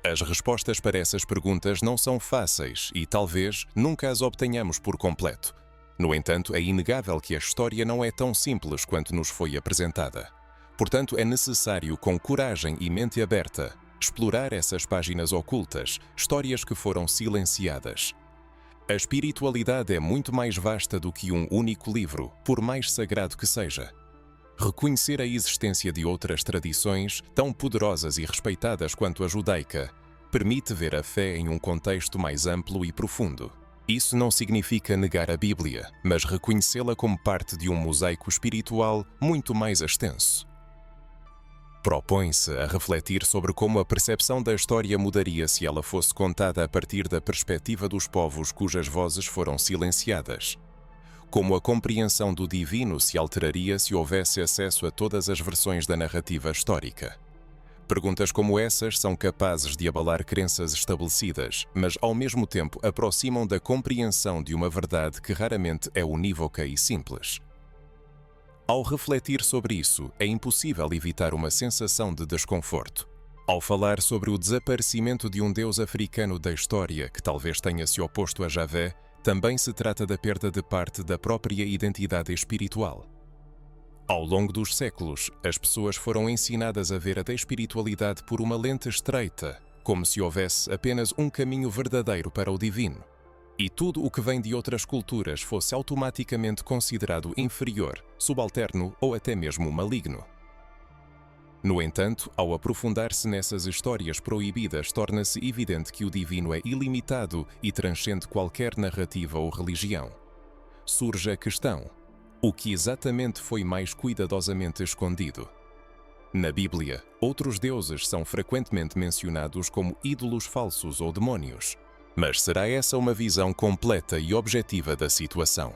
As respostas para essas perguntas não são fáceis e talvez nunca as obtenhamos por completo. No entanto, é inegável que a história não é tão simples quanto nos foi apresentada. Portanto, é necessário, com coragem e mente aberta, explorar essas páginas ocultas, histórias que foram silenciadas. A espiritualidade é muito mais vasta do que um único livro, por mais sagrado que seja. Reconhecer a existência de outras tradições, tão poderosas e respeitadas quanto a judaica, permite ver a fé em um contexto mais amplo e profundo. Isso não significa negar a Bíblia, mas reconhecê-la como parte de um mosaico espiritual muito mais extenso. Propõe-se a refletir sobre como a percepção da história mudaria se ela fosse contada a partir da perspectiva dos povos cujas vozes foram silenciadas. Como a compreensão do divino se alteraria se houvesse acesso a todas as versões da narrativa histórica. Perguntas como essas são capazes de abalar crenças estabelecidas, mas ao mesmo tempo aproximam da compreensão de uma verdade que raramente é unívoca e simples. Ao refletir sobre isso, é impossível evitar uma sensação de desconforto. Ao falar sobre o desaparecimento de um deus africano da história que talvez tenha se oposto a Javé, também se trata da perda de parte da própria identidade espiritual. Ao longo dos séculos, as pessoas foram ensinadas a ver a espiritualidade por uma lente estreita, como se houvesse apenas um caminho verdadeiro para o divino, e tudo o que vem de outras culturas fosse automaticamente considerado inferior, subalterno ou até mesmo maligno. No entanto, ao aprofundar-se nessas histórias proibidas, torna-se evidente que o divino é ilimitado e transcende qualquer narrativa ou religião. Surge a questão: o que exatamente foi mais cuidadosamente escondido? Na Bíblia, outros deuses são frequentemente mencionados como ídolos falsos ou demónios. Mas será essa uma visão completa e objetiva da situação?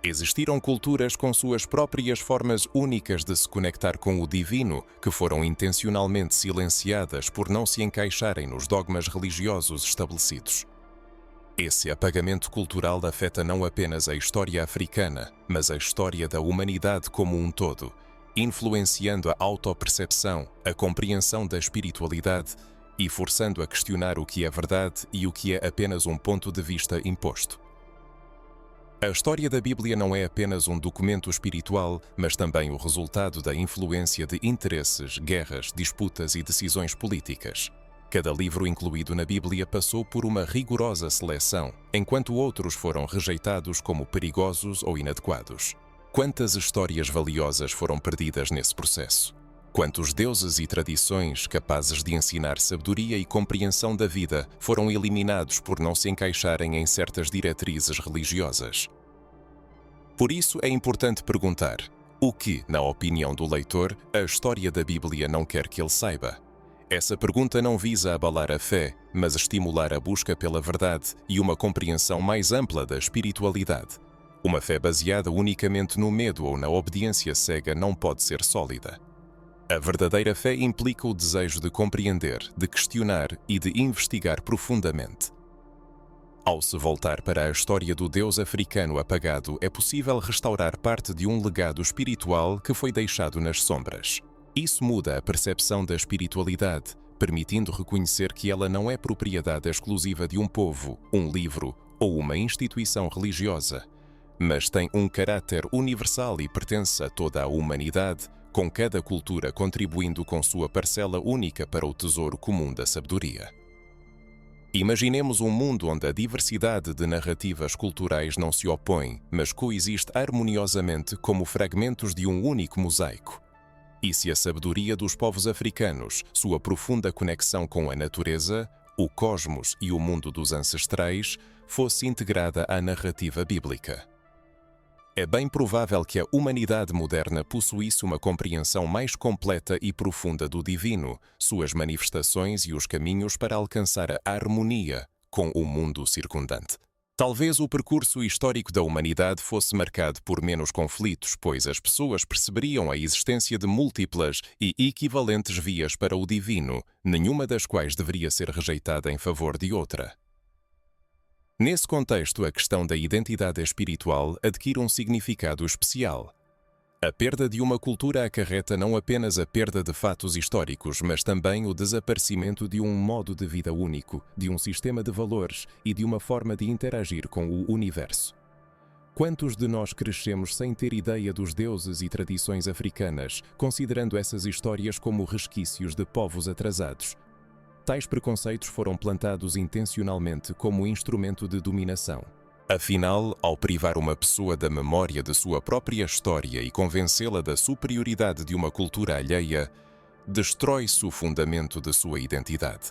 Existiram culturas com suas próprias formas únicas de se conectar com o divino que foram intencionalmente silenciadas por não se encaixarem nos dogmas religiosos estabelecidos. Esse apagamento cultural afeta não apenas a história africana, mas a história da humanidade como um todo, influenciando a autopercepção, a compreensão da espiritualidade e forçando a questionar o que é verdade e o que é apenas um ponto de vista imposto. A história da Bíblia não é apenas um documento espiritual, mas também o resultado da influência de interesses, guerras, disputas e decisões políticas. Cada livro incluído na Bíblia passou por uma rigorosa seleção, enquanto outros foram rejeitados como perigosos ou inadequados. Quantas histórias valiosas foram perdidas nesse processo? Quantos deuses e tradições capazes de ensinar sabedoria e compreensão da vida foram eliminados por não se encaixarem em certas diretrizes religiosas? Por isso é importante perguntar: o que, na opinião do leitor, a história da Bíblia não quer que ele saiba? Essa pergunta não visa abalar a fé, mas estimular a busca pela verdade e uma compreensão mais ampla da espiritualidade. Uma fé baseada unicamente no medo ou na obediência cega não pode ser sólida. A verdadeira fé implica o desejo de compreender, de questionar e de investigar profundamente. Ao se voltar para a história do Deus africano apagado, é possível restaurar parte de um legado espiritual que foi deixado nas sombras. Isso muda a percepção da espiritualidade, permitindo reconhecer que ela não é propriedade exclusiva de um povo, um livro ou uma instituição religiosa, mas tem um caráter universal e pertence a toda a humanidade, com cada cultura contribuindo com sua parcela única para o tesouro comum da sabedoria. Imaginemos um mundo onde a diversidade de narrativas culturais não se opõe, mas coexiste harmoniosamente como fragmentos de um único mosaico. E se a sabedoria dos povos africanos, sua profunda conexão com a natureza, o cosmos e o mundo dos ancestrais, fosse integrada à narrativa bíblica? É bem provável que a humanidade moderna possuísse uma compreensão mais completa e profunda do divino, suas manifestações e os caminhos para alcançar a harmonia com o mundo circundante. Talvez o percurso histórico da humanidade fosse marcado por menos conflitos, pois as pessoas perceberiam a existência de múltiplas e equivalentes vias para o divino, nenhuma das quais deveria ser rejeitada em favor de outra. Nesse contexto, a questão da identidade espiritual adquire um significado especial. A perda de uma cultura acarreta não apenas a perda de fatos históricos, mas também o desaparecimento de um modo de vida único, de um sistema de valores e de uma forma de interagir com o universo. Quantos de nós crescemos sem ter ideia dos deuses e tradições africanas, considerando essas histórias como resquícios de povos atrasados? Tais preconceitos foram plantados intencionalmente como instrumento de dominação. Afinal, ao privar uma pessoa da memória de sua própria história e convencê-la da superioridade de uma cultura alheia, destrói-se o fundamento de sua identidade.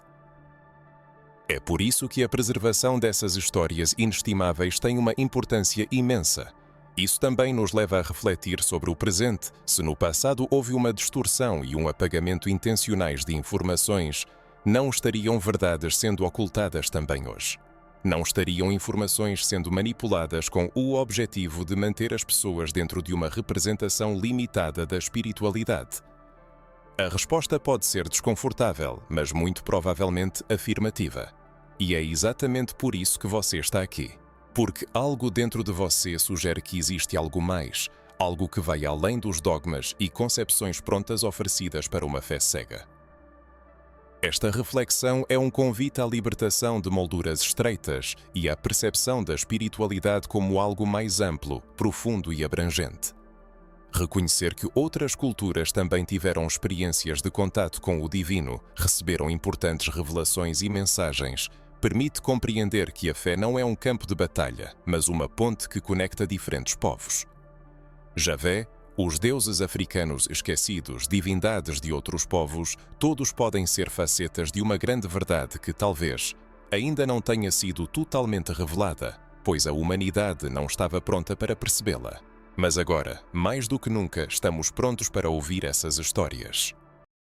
É por isso que a preservação dessas histórias inestimáveis tem uma importância imensa. Isso também nos leva a refletir sobre o presente. Se no passado houve uma distorção e um apagamento intencionais de informações, não estariam verdades sendo ocultadas também hoje? Não estariam informações sendo manipuladas com o objetivo de manter as pessoas dentro de uma representação limitada da espiritualidade? A resposta pode ser desconfortável, mas muito provavelmente afirmativa. E é exatamente por isso que você está aqui. Porque algo dentro de você sugere que existe algo mais, algo que vai além dos dogmas e concepções prontas oferecidas para uma fé cega. Esta reflexão é um convite à libertação de molduras estreitas e à percepção da espiritualidade como algo mais amplo, profundo e abrangente. Reconhecer que outras culturas também tiveram experiências de contato com o divino, receberam importantes revelações e mensagens, permite compreender que a fé não é um campo de batalha, mas uma ponte que conecta diferentes povos. Javé, os deuses africanos esquecidos, divindades de outros povos, todos podem ser facetas de uma grande verdade que talvez ainda não tenha sido totalmente revelada, pois a humanidade não estava pronta para percebê-la. Mas agora, mais do que nunca, estamos prontos para ouvir essas histórias.